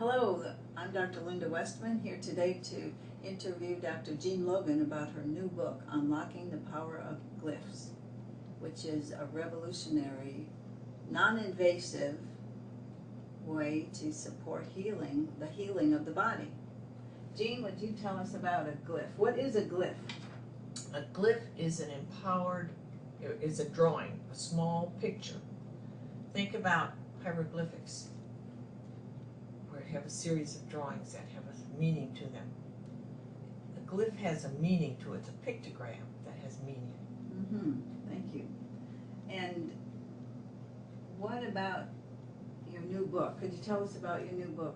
Hello, I'm Dr. Linda Westman, here today to interview Dr. Jean Logan about her new book, Unlocking the Power of Glyphs, which is a revolutionary, non-invasive way to support healing, the healing of the body. Jean, would you tell us about a glyph? What is a glyph? A glyph is an empowered, is a drawing, a small picture. Think about hieroglyphics, where you have a series of drawings that have a meaning to them. A glyph has a meaning to it. It's a pictogram that has meaning. Thank you. And what about your new book? Could you tell us about your new book?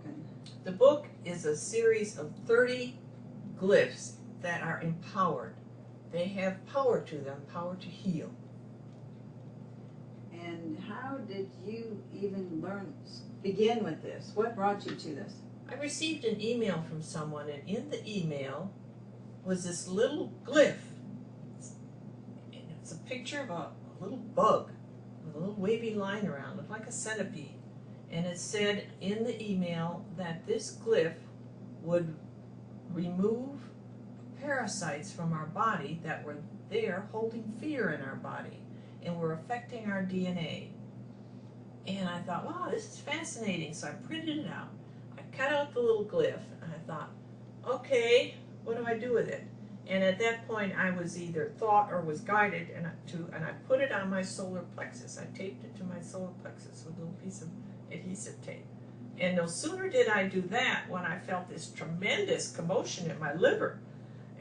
The book is a series of 30 glyphs that are empowered. They have power to them, power to heal. And how did you even begin with this? What brought you to this? I received an email from someone, and in the email was this little glyph. It's a picture of a little bug with a little wavy line around, looked like a centipede. And it said in the email that this glyph would remove parasites from our body that were there holding fear in our body and were affecting our DNA. And I thought, wow, this is fascinating. So I printed it out. I cut out the little glyph and I thought, okay, what do I do with it? And at that point I was either thought or was guided and I put it on my solar plexus. I taped it to my solar plexus with a little piece of adhesive tape. And no sooner did I do that when I felt this tremendous commotion in my liver.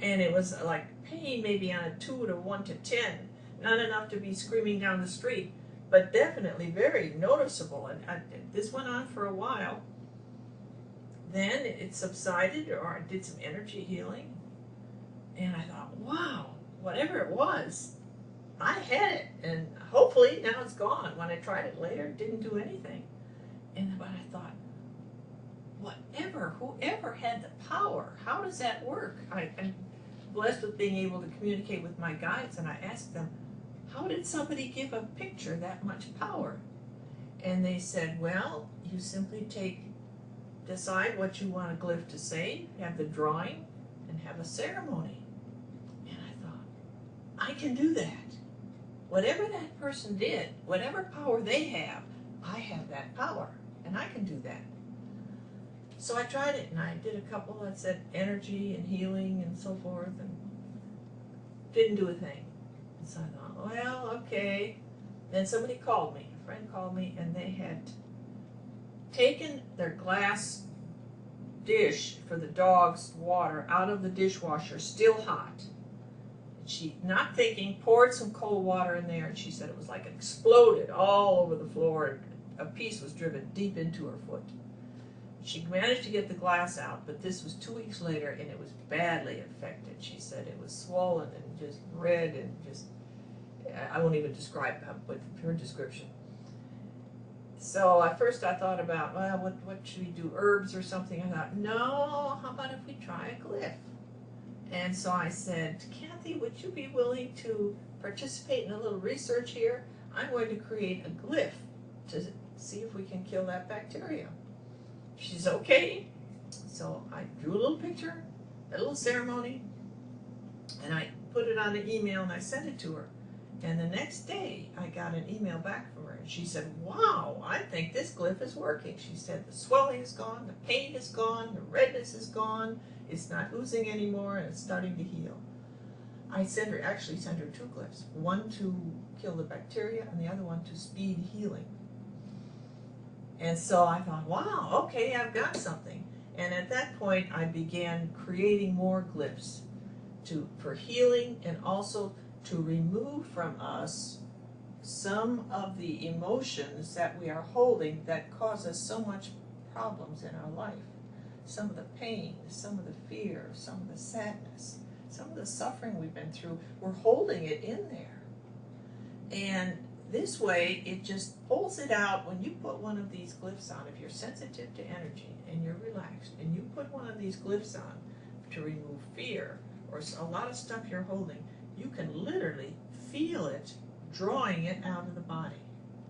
And it was like pain maybe on a 2 to 1 to 10. Not enough to be screaming down the street, but definitely very noticeable. And this went on for a while. Then it subsided, or I did some energy healing. And I thought, wow, whatever it was, I had it. And hopefully now it's gone. When I tried it later, it didn't do anything. But I thought, whoever had the power, how does that work? I'm blessed with being able to communicate with my guides, and I asked them, how did somebody give a picture that much power? And they said, well, you simply decide what you want a glyph to say, have the drawing, and have a ceremony. And I thought, I can do that. Whatever that person did, whatever power they have, I have that power, and I can do that. So I tried it, and I did a couple that said energy and healing and so forth, and didn't do a thing. And so I thought, well, okay. Then somebody called me, a friend called me, and they had taken their glass dish for the dog's water out of the dishwasher, still hot. And she, not thinking, poured some cold water in there, and she said it was like it exploded all over the floor, and a piece was driven deep into her foot. She managed to get the glass out, but this was 2 weeks later, and it was badly infected. She said it was swollen and just red and just, I won't even describe with her description. So at first I thought about, well, what should we do, herbs or something? I thought, no, how about if we try a glyph? And so I said, Kathy, would you be willing to participate in a little research here? I'm going to create a glyph to see if we can kill that bacteria. She's okay. So I drew a little picture, a little ceremony, and I put it on an email and I sent it to her. And the next day I got an email back from her and she said, wow, I think this glyph is working. She said the swelling is gone, the pain is gone, the redness is gone, it's not oozing anymore, and it's starting to heal. I actually sent her 2 glyphs, one to kill the bacteria and the other one to speed healing. And so I thought, wow, okay, I've got something. And at that point, I began creating more glyphs for healing and also to remove from us some of the emotions that we are holding that cause us so much problems in our life. Some of the pain, some of the fear, some of the sadness, some of the suffering we've been through, we're holding it in there. And this way, it just pulls it out. When you put one of these glyphs on, if you're sensitive to energy and you're relaxed, and you put one of these glyphs on to remove fear or a lot of stuff you're holding, you can literally feel it drawing it out of the body.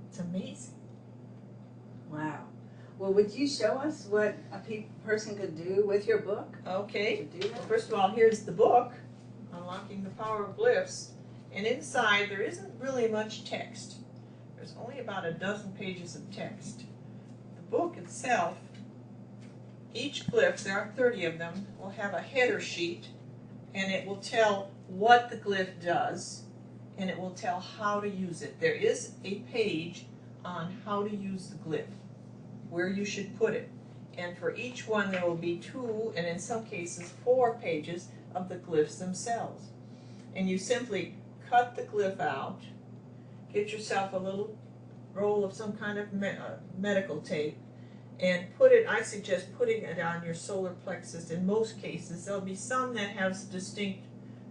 It's amazing. Wow. Well, would you show us what a person could do with your book Okay. to do Well, that? first of all, here's the book, Unlocking the Power of Glyphs. And inside, there isn't really much text. There's only about a dozen pages of text. The book itself, each glyph, there are 30 of them, will have a header sheet, and it will tell what the glyph does, and it will tell how to use it. There is a page on how to use the glyph, where you should put it. And for each one there will be 2, and in some cases 4 pages of the glyphs themselves. And you simply cut the glyph out, get yourself a little roll of some kind of medical tape, and put it, I suggest putting it on your solar plexus in most cases. There'll be some that have distinct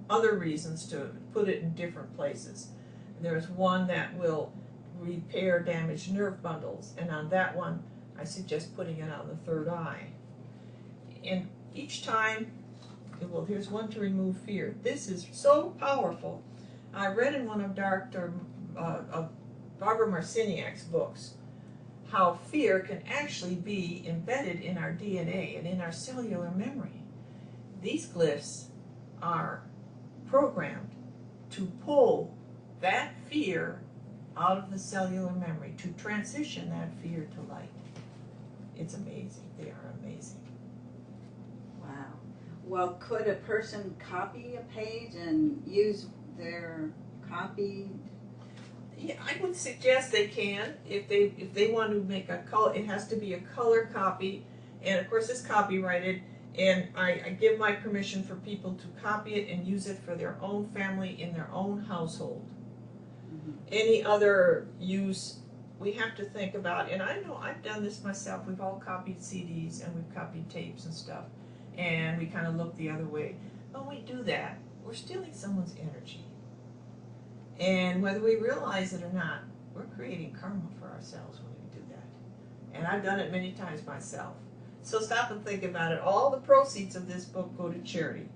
other reasons to put it in different places. There's one that will repair damaged nerve bundles, and on that one I suggest putting it on the third eye. And each time, well, here's one to remove fear. This is so powerful. I read in one of Dr. Barbara Marciniak's books how fear can actually be embedded in our DNA and in our cellular memory. These glyphs are programmed to pull that fear out of the cellular memory, to transition that fear to light. It's amazing. They are amazing. Wow. Well, could a person copy a page and use their copy? Yeah, I would suggest they can if they want to make a color. It has to be a color copy, and of course it's copyrighted. And I give my permission for people to copy it and use it for their own family in their own household. Mm-hmm. Any other use, we have to think about. And I know I've done this myself. We've all copied CDs and we've copied tapes and stuff, and we kind of look the other way. When we do that, we're stealing someone's energy. And whether we realize it or not, we're creating karma for ourselves when we do that. And I've done it many times myself. So stop and think about it. All the proceeds of this book go to charity.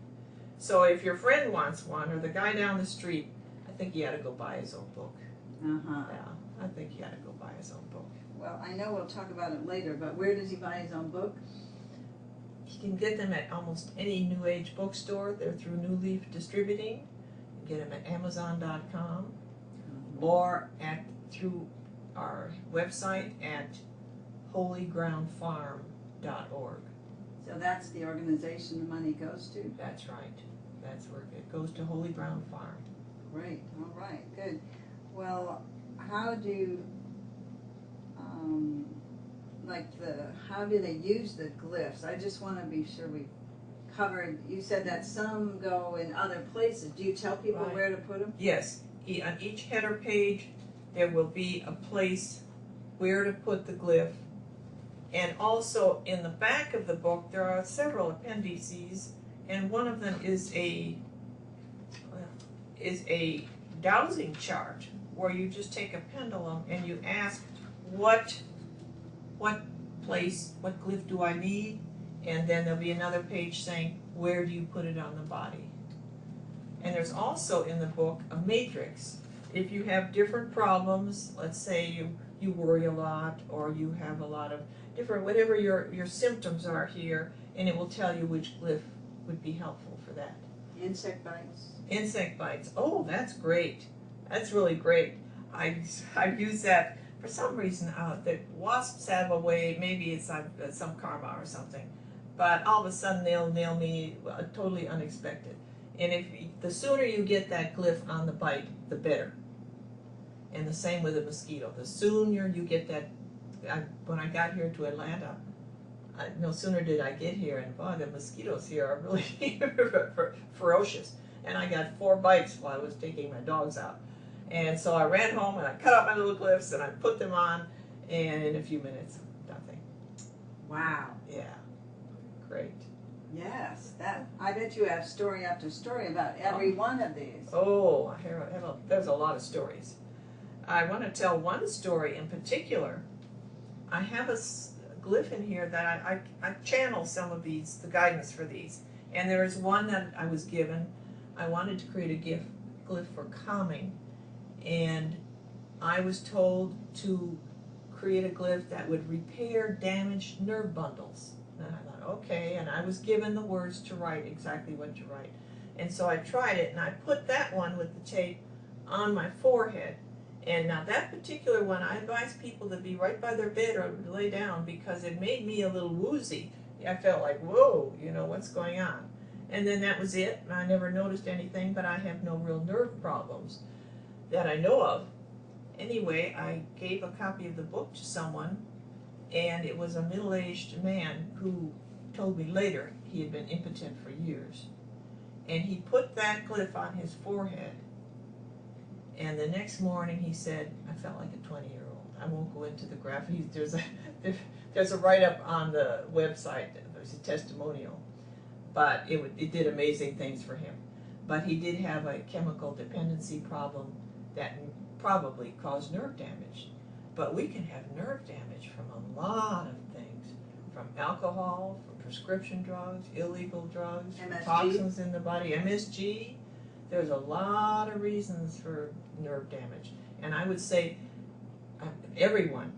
So if your friend wants one, or the guy down the street, I think he ought to go buy his own book. Uh-huh. Yeah, I think he ought to go buy his own book. Well, I know we'll talk about it later, but where does he buy his own book? He can get them at almost any New Age bookstore. They're through New Leaf Distributing. You can get them at Amazon.com, or through our website at holygroundfarm.org. So that's the organization the money goes to? That's right. That's where it goes, to Holy Ground Farm. Great. All right. Good. Well, how do how do they use the glyphs? I just want to be sure we covered. You said that some go in other places. Do you tell people Right. where to put them? Yes. On each header page, there will be a place where to put the glyph. And also in the back of the book, there are several appendices, and one of them is a dowsing chart, where you just take a pendulum and you ask what glyph do I need, and then there'll be another page saying where do you put it on the body. And there's also in the book a matrix. If you have different problems, let's say you worry a lot, or you have a lot of different, whatever your symptoms are here, and it will tell you which glyph would be helpful for that. Insect bites. Insect bites. Oh, that's great. That's really great. I've used that for some reason. The wasps have a way, maybe it's some karma or something, but all of a sudden they'll nail me totally unexpected. And the sooner you get that glyph on the bite, the better. And the same with a mosquito. The sooner you get that, when I got here to Atlanta, no sooner did I get here, and boy, the mosquitoes here are really ferocious. And I got 4 bites while I was taking my dogs out. And so I ran home and I cut out my little glyphs and I put them on, and in a few minutes, nothing. Wow. Yeah, great. Yes, I bet you have story after story about every one of these. Oh, there's a lot of stories. I want to tell one story in particular. I have a glyph in here that I channel some of these, the guidance for these. And there is one that I was given. I wanted to create a glyph for calming. And I was told to create a glyph that would repair damaged nerve bundles. And I thought, okay, and I was given the words to write, exactly what to write. And so I tried it, and I put that one with the tape on my forehead. And now that particular one, I advise people to be right by their bed or lay down, because it made me a little woozy. I felt like, whoa, you know, what's going on? And then that was it. I never noticed anything, but I have no real nerve problems that I know of. Anyway, I gave a copy of the book to someone, and it was a middle-aged man who told me later he had been impotent for years. And he put that glyph on his forehead, and the next morning he said, I felt like a 20-year-old. I won't go into the graphics. There's a write-up on the website. There's a testimonial. But it did amazing things for him. But he did have a chemical dependency problem that probably caused nerve damage. But we can have nerve damage from a lot of things, from alcohol, from prescription drugs, illegal drugs, MSG. Toxins in the body, MSG. There's a lot of reasons for nerve damage. And I would say everyone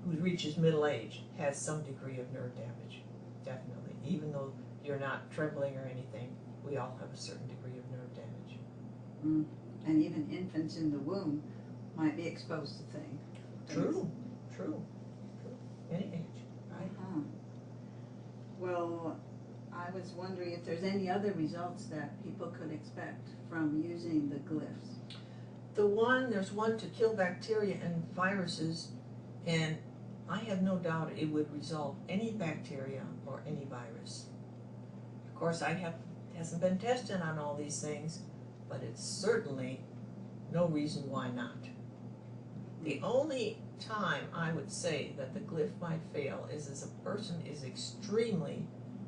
who reaches middle age has some degree of nerve damage, definitely. Even though you're not trembling or anything, we all have a certain degree of nerve damage. Mm. And even infants in the womb might be exposed to things. True. Any age, right? Uh-huh. Well, I was wondering if there's any other results that people could expect from using the glyphs. There's one to kill bacteria and viruses, and I have no doubt it would resolve any bacteria or any virus. Of course, hasn't been tested on all these things, but it's certainly no reason why not. The only time I would say that the glyph might fail is as a person is extremely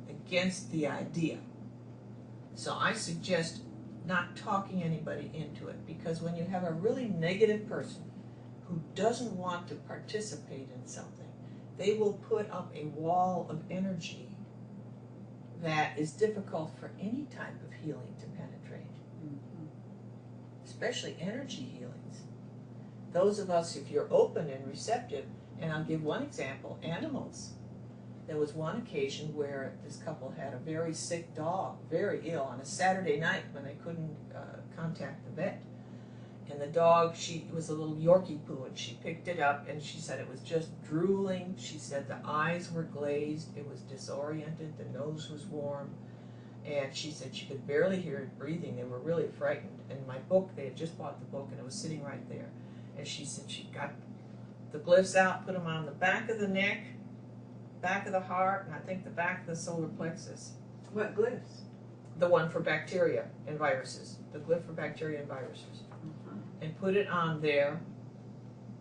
against the idea. So I suggest not talking anybody into it, because when you have a really negative person who doesn't want to participate in something, they will put up a wall of energy that is difficult for any type of healing to penetrate, especially energy healings. Those of us, if you're open and receptive, and I'll give one example, animals. There was one occasion where this couple had a very sick dog, very ill, on a Saturday night when they couldn't contact the vet. And the dog, it was a little Yorkie poo, and she picked it up and she said it was just drooling. She said the eyes were glazed, it was disoriented, the nose was warm, and she said she could barely hear it breathing. They were really frightened. And my book, they had just bought the book and it was sitting right there. And she said she got the glyphs out, put them on the back of the neck, back of the heart, and I think the back of the solar plexus. What glyphs? The one for bacteria and viruses. The glyph for bacteria and viruses. And put it on there,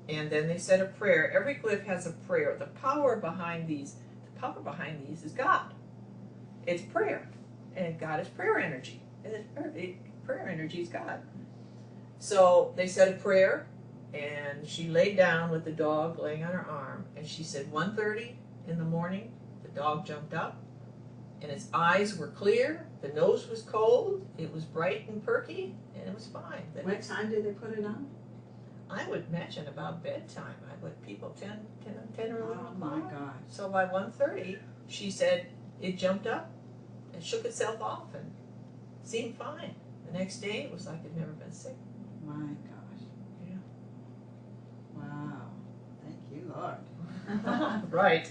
and then they said a prayer. Every glyph has a prayer. The power behind these is God. It's prayer, and God is prayer energy. And prayer energy is God. So they said a prayer, and she laid down with the dog laying on her arm, and she said 1:30 in the morning. The dog jumped up, and its eyes were clear. The nose was cold. It was bright and perky, and it was fine. What time did they put it on? I would imagine about bedtime. I would people 10 or 11 o'clock. Oh my God. So by 1:30, she said it jumped up and shook itself off and seemed fine. The next day, it was like it'd never been sick. My gosh. Yeah. Wow. Thank you, Lord. Right.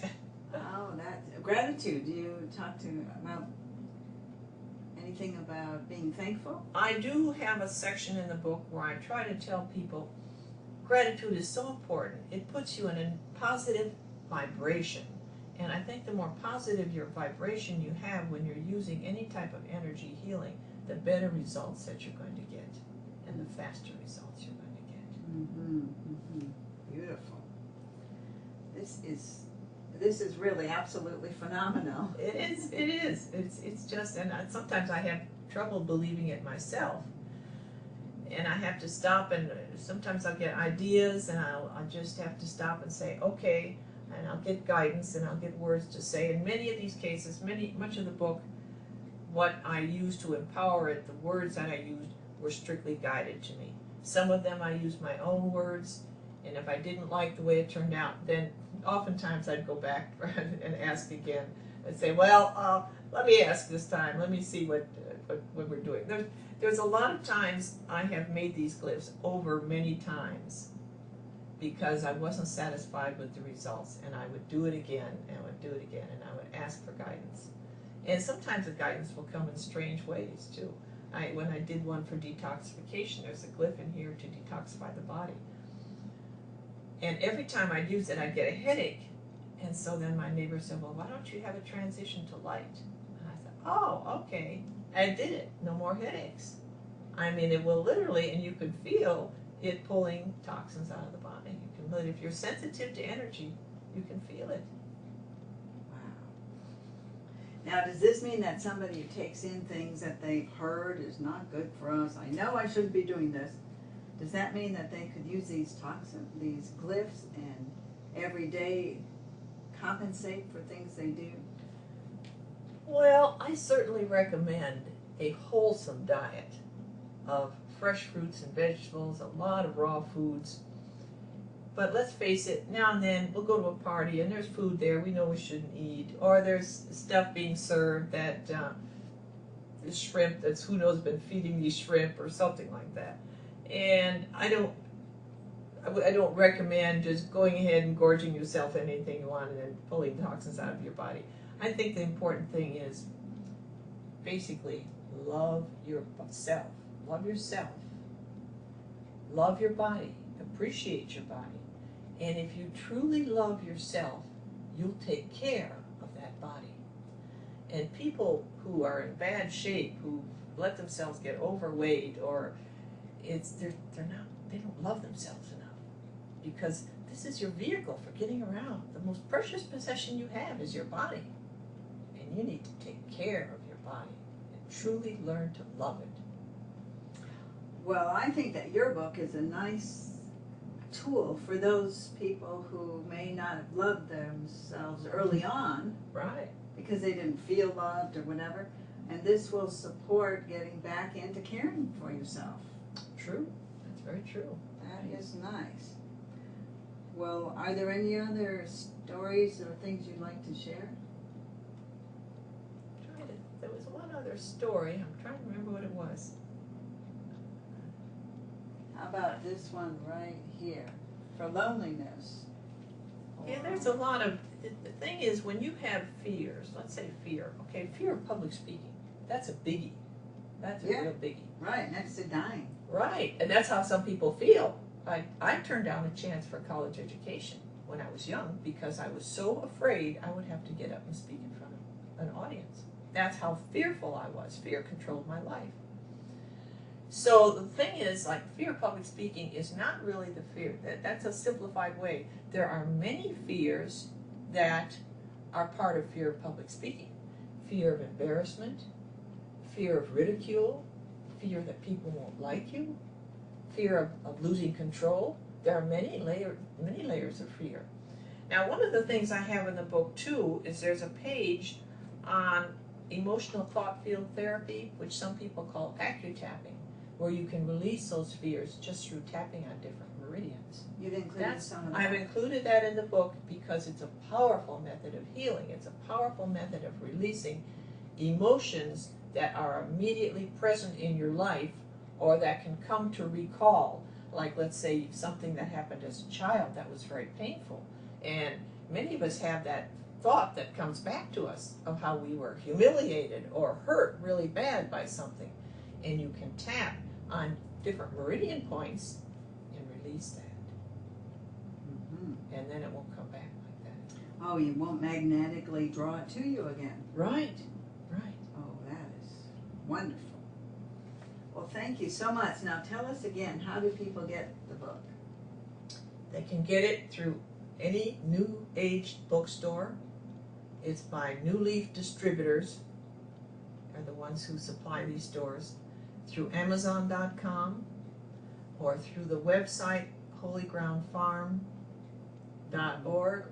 Oh, that's gratitude. Do you talk about anything about being thankful? I do have a section in the book where I try to tell people gratitude is so important. It puts you in a positive vibration. And I think the more positive your vibration you have when you're using any type of energy healing, the better results that you're going to get, and the faster results you're going to get. Beautiful. This is really absolutely phenomenal. It is. It's just, and sometimes I have trouble believing it myself. And I have to stop, and sometimes I'll get ideas, and I'll just have to stop and say, okay, and I'll get guidance, and I'll get words to say. In many of these cases, much of the book, what I used to empower it, the words that I used were strictly guided to me. Some of them I used my own words, And if I didn't like the way it turned out, then oftentimes I'd go back and ask again and say, well, let me ask this time. Let me see what we're doing. There's a lot of times I have made these glyphs over many times because I wasn't satisfied with the results, and I would do it again, and I would do it again, and I would ask for guidance. And sometimes the guidance will come in strange ways too. When I did one for detoxification, there's a glyph in here to detoxify the body. And every time I'd use it, I'd get a headache. And so then my neighbor said, well, why don't you have a transition to light? And I said, oh, okay. I did it. No more headaches. I mean, it will literally, and you can feel it pulling toxins out of the body. You can, if you're sensitive to energy, you can feel it. Now, does this mean that somebody who takes in things that they've heard is not good for us? I know I shouldn't be doing this. Does that mean that they could use these glyphs, and every day compensate for things they do? Well, I certainly recommend a wholesome diet of fresh fruits and vegetables, a lot of raw foods. But let's face it, now and then we'll go to a party and there's food there we know we shouldn't eat, or there's stuff being served that is shrimp that's who knows been feeding these shrimp or something like that. And I don't recommend just going ahead and gorging yourself on anything you want and then pulling toxins out of your body. I think the important thing is basically love yourself. Love yourself. Love your body. Appreciate your body. And if you truly love yourself, you'll take care of that body. And people who are in bad shape, who let themselves get overweight, or they don't love themselves enough, because this is your vehicle for getting around. The most precious possession you have is your body, and you need to take care of your body and truly learn to love it. Well, I think that your book is a nice tool for those people who may not have loved themselves early on, right? Because they didn't feel loved or whatever, and this will support getting back into caring for yourself. True. That's very true. That is nice. Well, are there any other stories or things you'd like to share? There was one other story. I'm trying to remember what it was. How about this one right here? For loneliness. Yeah, there's a lot of, the thing is, when you have fears, let's say fear, okay, fear of public speaking, that's a biggie. That's a real biggie. Right, next to dying. Right, and that's how some people feel. I turned down a chance for college education when I was young because I was so afraid I would have to get up and speak in front of an audience. That's how fearful I was. Fear controlled my life. So the thing is, like, fear of public speaking is not really the fear. That's a simplified way. There are many fears that are part of fear of public speaking. Fear of embarrassment, fear of ridicule, fear that people won't like you, fear of losing control. There are many layers of fear. Now, one of the things I have in the book, too, is there's a page on emotional thought field therapy, which some people call acutapping, where you can release those fears just through tapping on different meridians. You've included some of that. I've included that in the book because it's a powerful method of healing. It's a powerful method of releasing emotions that are immediately present in your life or that can come to recall. Like, let's say something that happened as a child that was very painful. And many of us have that thought that comes back to us of how we were humiliated or hurt really bad by something. And you can tap on different meridian points and release that. And then it won't come back like that. Oh, you won't magnetically draw it to you again. Right, right. Oh, that is wonderful. Well, thank you so much. Now tell us again, how do people get the book? They can get it through any New Age bookstore. It's by New Leaf Distributors. They're the ones who supply these stores. Through Amazon.com or through the website holygroundfarm.org.